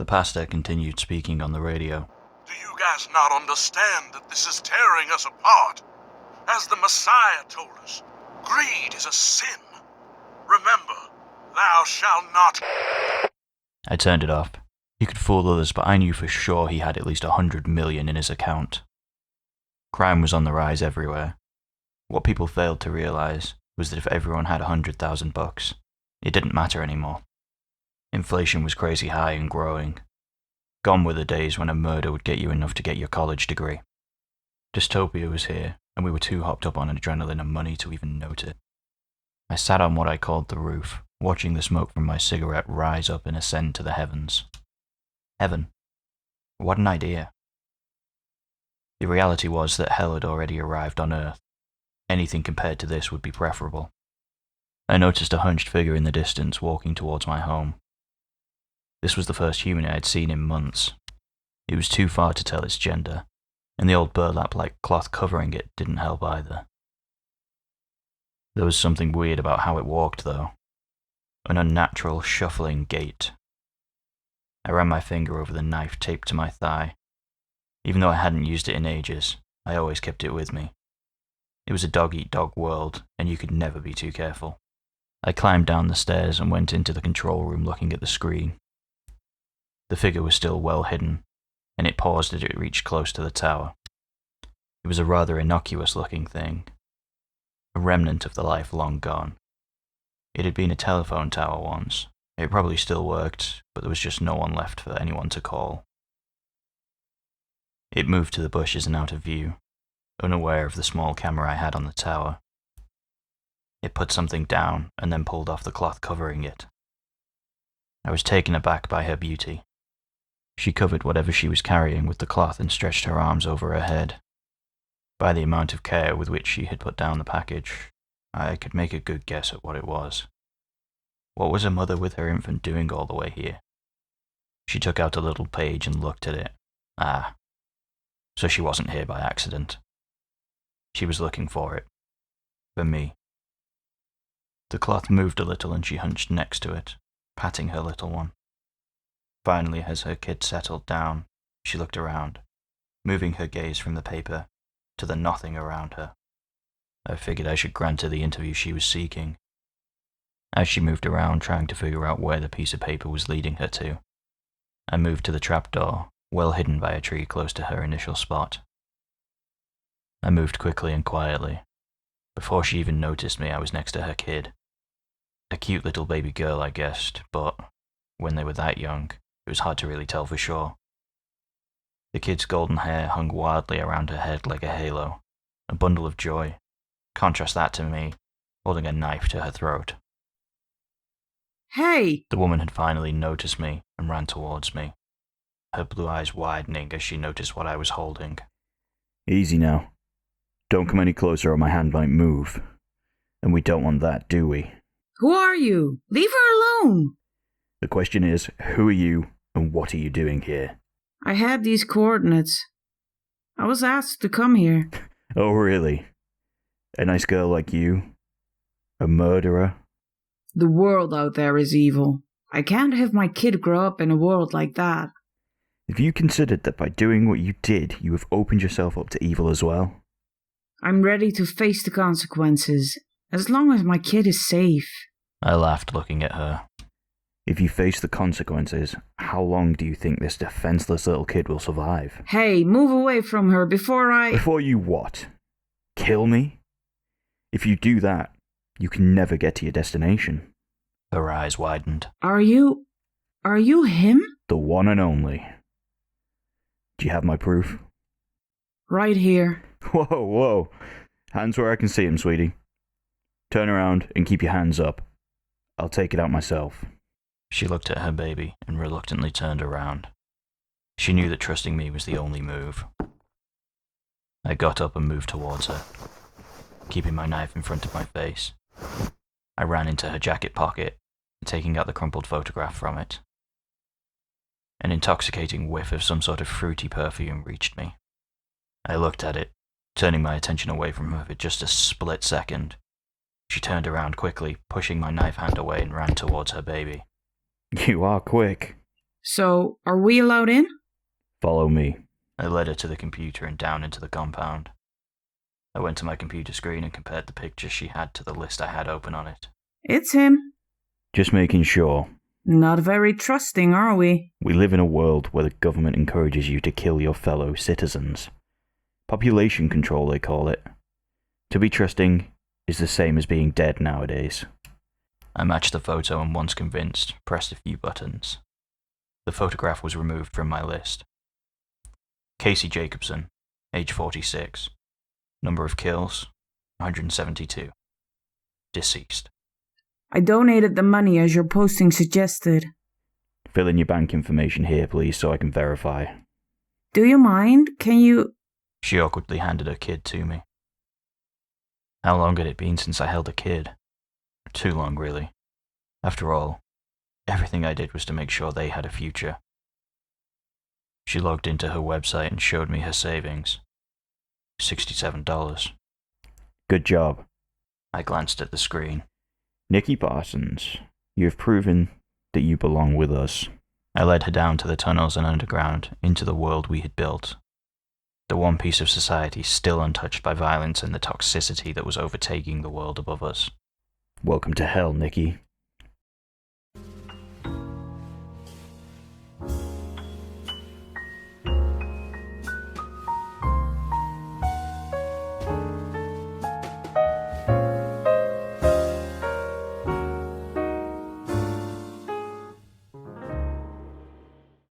The pastor continued speaking on the radio. Do you guys not understand that this is tearing us apart? As the Messiah told us, greed is a sin. Remember, thou shalt not... I turned it off. He could fool others, but I knew for sure he had at least 100 million in his account. Crime was on the rise everywhere. What people failed to realize was that if everyone had $100,000, it didn't matter anymore. Inflation was crazy high and growing. Gone were the days when a murder would get you enough to get your college degree. Dystopia was here, and we were too hopped up on adrenaline and money to even note it. I sat on what I called the roof, watching the smoke from my cigarette rise up and ascend to the heavens. Heaven. What an idea. The reality was that hell had already arrived on Earth. Anything compared to this would be preferable. I noticed a hunched figure in the distance walking towards my home. This was the first human I had seen in months. It was too far to tell its gender, and the old burlap-like cloth covering it didn't help either. There was something weird about how it walked, though. An unnatural, shuffling gait. I ran my finger over the knife taped to my thigh. Even though I hadn't used it in ages, I always kept it with me. It was a dog-eat-dog world, and you could never be too careful. I climbed down the stairs and went into the control room looking at the screen. The figure was still well hidden, and it paused as it reached close to the tower. It was a rather innocuous-looking thing, a remnant of the life long gone. It had been a telephone tower once. It probably still worked, but there was just no one left for anyone to call. It moved to the bushes and out of view, unaware of the small camera I had on the tower. It put something down and then pulled off the cloth covering it. I was taken aback by her beauty. She covered whatever she was carrying with the cloth and stretched her arms over her head. By the amount of care with which she had put down the package, I could make a good guess at what it was. What was a mother with her infant doing all the way here? She took out a little page and looked at it. Ah, so she wasn't here by accident. She was looking for it. For me. The cloth moved a little and she hunched next to it, patting her little one. Finally, as her kid settled down, she looked around, moving her gaze from the paper to the nothing around her. I figured I should grant her the interview she was seeking. As she moved around trying to figure out where the piece of paper was leading her to, I moved to the trapdoor, well hidden by a tree close to her initial spot. I moved quickly and quietly. Before she even noticed me, I was next to her kid. A cute little baby girl, I guessed, but when they were that young, it was hard to really tell for sure. The kid's golden hair hung wildly around her head like a halo, a bundle of joy. Contrast that to me, holding a knife to her throat. Hey! The woman had finally noticed me and ran towards me, her blue eyes widening as she noticed what I was holding. Easy now. Don't come any closer or my hand might move. And we don't want that, do we? Who are you? Leave her alone! The question is, who are you and what are you doing here? I had these coordinates. I was asked to come here. Oh, really? A nice girl like you? A murderer? The world out there is evil. I can't have my kid grow up in a world like that. Have you considered that by doing what you did, you have opened yourself up to evil as well? I'm ready to face the consequences, as long as my kid is safe. I laughed, looking at her. If you face the consequences, how long do you think this defenseless little kid will survive? Hey, move away from her before I... Before you what? Kill me? If you do that, you can never get to your destination. Her eyes widened. Are you him? The one and only. Do you have my proof? Right here. Whoa. Hands where I can see him, sweetie. Turn around and keep your hands up. I'll take it out myself. She looked at her baby and reluctantly turned around. She knew that trusting me was the only move. I got up and moved towards her, keeping my knife in front of my face. I ran into her jacket pocket, taking out the crumpled photograph from it. An intoxicating whiff of some sort of fruity perfume reached me. I looked at it, turning my attention away from her for just a split second. She turned around quickly, pushing my knife hand away and ran towards her baby. You are quick. So, are we allowed in? Follow me. I led her to the computer and down into the compound. I went to my computer screen and compared the pictures she had to the list I had open on it. It's him. Just making sure. Not very trusting, are we? We live in a world where the government encourages you to kill your fellow citizens. Population control, they call it. To be trusting is the same as being dead nowadays. I matched the photo and, once convinced, pressed a few buttons. The photograph was removed from my list. Casey Jacobson, age 46. Number of kills, 172. Deceased. I donated the money as your posting suggested. Fill in your bank information here, please, so I can verify. Do you mind? Can you... She awkwardly handed her kid to me. How long had it been since I held a kid? Too long, really. After all, everything I did was to make sure they had a future. She logged into her website and showed me her savings. $67. Good job. I glanced at the screen. Nikki Parsons, you have proven that you belong with us. I led her down to the tunnels and underground, into the world we had built. The one piece of society still untouched by violence and the toxicity that was overtaking the world above us. Welcome to hell, Nikki.